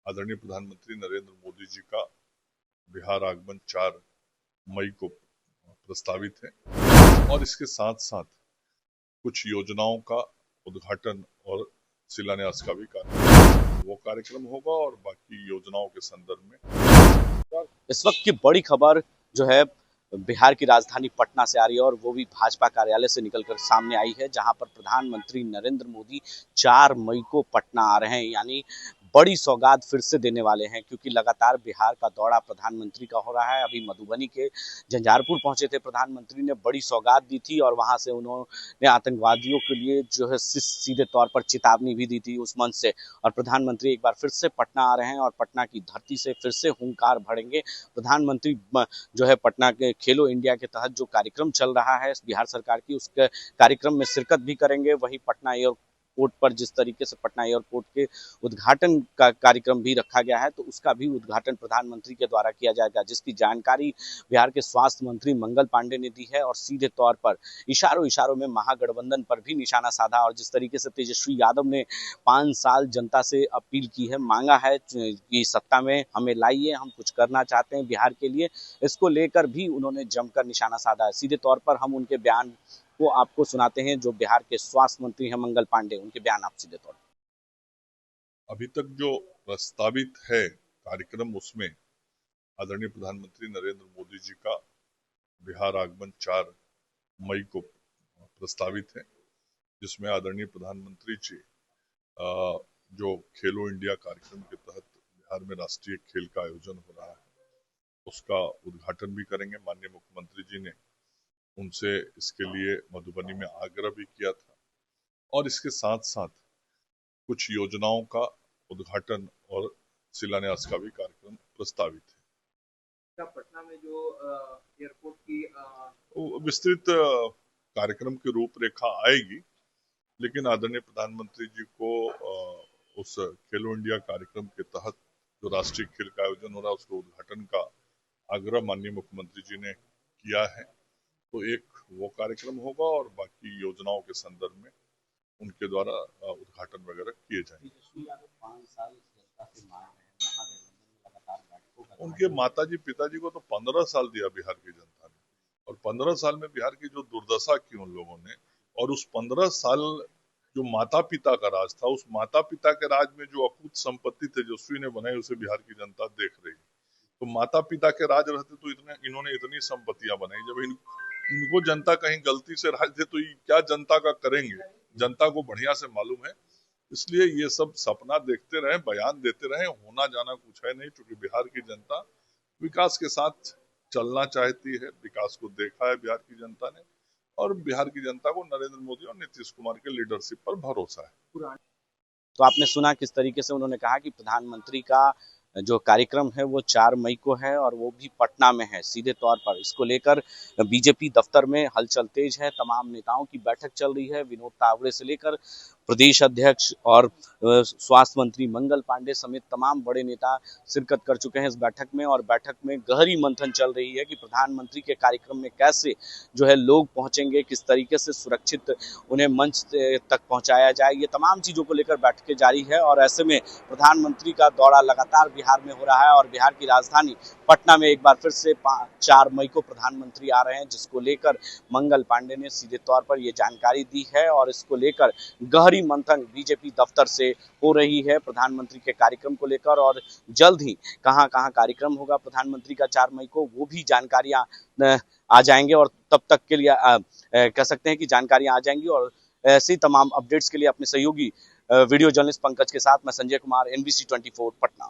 आदरणीय प्रधानमंत्री नरेंद्र मोदी जी का बिहार आगमन 4 मई को प्रस्तावित है और इसके साथ साथ कुछ योजनाओं का उद्घाटन और शिलान्यास का भी कार्यक्रम होगा और बाकी योजनाओं के संदर्भ में इस वक्त की बड़ी खबर जो है बिहार की राजधानी पटना से आ रही है और वो भी भाजपा कार्यालय से निकलकर सामने आई है, जहां पर प्रधानमंत्री नरेंद्र मोदी 4 मई को पटना आ रहे हैं। यानी बड़ी सौगात फिर से देने वाले हैं, क्योंकि लगातार बिहार का दौरा प्रधानमंत्री का हो रहा है। अभी मधुबनी के झंझारपुर पहुंचे थे प्रधानमंत्री, ने बड़ी सौगात दी थी और वहां से उन्होंने आतंकवादियों के लिए जो है सीधे तौर पर चेतावनी भी दी थी उस मंच से। और प्रधानमंत्री एक बार फिर से पटना आ रहे हैं और पटना की धरती से फिर से हुंकार भरेंगे प्रधानमंत्री। जो है पटना के खेलो इंडिया के तहत जो कार्यक्रम चल रहा है बिहार सरकार की, उस कार्यक्रम में शिरकत भी करेंगे। वहीं पटना एयरपोर्ट पर जिस तरीके से पटना एयरपोर्ट के उद्घाटन का कार्यक्रम भी रखा गया है, तो उसका भी उद्घाटन प्रधानमंत्री के द्वारा किया जाएगा, जिसकी जानकारी बिहार के स्वास्थ्य मंत्री मंगल पांडे ने दी है। और सीधे तौर पर इशारों इशारों में महागठबंधन पर भी निशाना साधा और जिस तरीके से तेजस्वी यादव ने 5 साल जनता से अपील की है, मांगा है कि सत्ता में हमें लाइए, हम कुछ करना चाहते हैं बिहार के लिए, इसको लेकर भी उन्होंने जमकर निशाना साधा है। सीधे तौर पर हम उनके बयान को आपको सुनाते हैं, जो बिहार के स्वास्थ्य मंत्री हैं मंगल पांडे, उनके बयान आप सीधे तौर पर। अभी तक जो प्रस्तावित है कार्यक्रम, उसमें आदरणीय प्रधानमंत्री नरेंद्र मोदी जी का बिहार आगमन 4 मई को प्रस्तावित है, जिसमें आदरणीय प्रधानमंत्री जी जो खेलो इंडिया कार्यक्रम के तहत बिहार में राष्ट्रीय खेल का आयोजन हो रहा है, उसका उद्घाटन भी करेंगे। माननीय मुख्यमंत्री जी ने उनसे इसके लिए मधुबनी में आग्रह भी किया था और इसके साथ साथ कुछ योजनाओं का उद्घाटन और शिलान्यास का भी कार्यक्रम प्रस्तावित है। क्या पटना में जो एयरपोर्ट की विस्तृत कार्यक्रम की रूपरेखा आएगी, लेकिन आदरणीय प्रधानमंत्री जी को उस खेलो इंडिया कार्यक्रम के तहत जो राष्ट्रीय खेल का आयोजन हो रहा है, उसके उद्घाटन का आग्रह माननीय मुख्यमंत्री जी ने किया है, तो एक वो कार्यक्रम होगा और बाकी योजनाओं के संदर्भ में उनके द्वारा उद्घाटन वगैरह किए जाएंगे। उनके माताजी पिताजी को तो 15 साल दिया बिहार की जनता ने, और 15 साल में बिहार की जो दुर्दशा की उन लोगों ने, और उस 15 साल जो माता पिता का राज था, उस माता पिता के राज में जो अकूत संपत्ति तेजस्वी ने बनाई, उसे बिहार की जनता देख रही है। तो माता पिता के राज रहते तो इन्होंने इतनी संपत्तियां बनाई। जब इनको जनता कहीं गलती से राज दे तो क्या जनता का करेंगे, जनता को बढ़िया से मालूम है। इसलिए ये सब सपना देखते रहे, बयान देते रहे, होना जाना कुछ है नहीं, क्योंकि बिहार की जनता विकास के साथ चलना चाहती है। विकास को देखा है बिहार की जनता ने, और बिहार की जनता को नरेंद्र मोदी और नीतीश कुमार के लीडरशिप पर भरोसा है। तो आपने सुना किस तरीके से उन्होंने कहा कि प्रधानमंत्री का जो कार्यक्रम है वो 4 मई को है और वो भी पटना में है। सीधे तौर पर इसको लेकर बीजेपी दफ्तर में हलचल तेज है, तमाम नेताओं की बैठक चल रही है। विनोद तावड़े से लेकर प्रदेश अध्यक्ष और स्वास्थ्य मंत्री मंगल पांडे समेत तमाम बड़े नेता शिरकत कर चुके हैं इस बैठक में, और बैठक में गहरी मंथन चल रही है कि प्रधानमंत्री के कार्यक्रम में कैसे जो है लोग पहुंचेंगे, किस तरीके से सुरक्षित उन्हें मंच तक पहुंचाया जाए। ये तमाम चीजों को लेकर बैठकें जारी है और ऐसे में प्रधानमंत्री का दौरा लगातार बिहार में हो रहा है और बिहार की राजधानी पटना में एक बार फिर से 4 मई को प्रधानमंत्री आ रहे हैं, जिसको लेकर मंगल पांडे ने सीधे तौर पर ये जानकारी दी है। और इसको लेकर गहरी मंथन बीजेपी दफ्तर से हो रही है प्रधानमंत्री के कार्यक्रम को लेकर, और जल्द ही कहां कहां कार्यक्रम होगा प्रधानमंत्री का 4 मई को, वो भी जानकारियां आ जाएंगे। और तब तक के लिए कह सकते हैं कि जानकारियां आ जाएंगी। और ऐसी तमाम अपडेट्स के लिए अपने सहयोगी वीडियो जर्नलिस्ट पंकज के साथ मैं संजय कुमार, NBC 24 पटना।